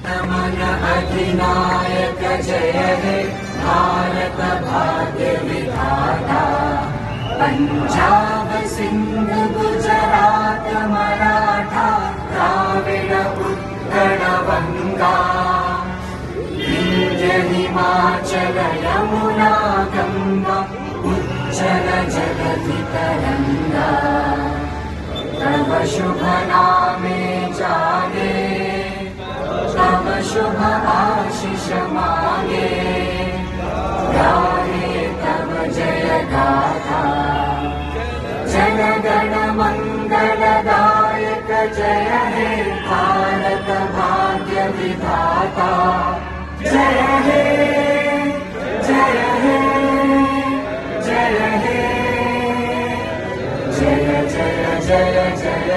नमन अधिनायक जय हे भारत भाग्य विधाता। पंजाब सिंध गुजरात मराठा द्राविड उत्कल बंगा। विंध्य हिमाचल यमुना गंगा उच्चल जगति तरंगा। तव शुभ नामे जागे तव शुभ आशीष मांगे। गाहे तव जय गाथा जन गण मंगल दायक जय हे भारत भाग्य विधाता। जय हे जय हे जय हे जय जय जय जय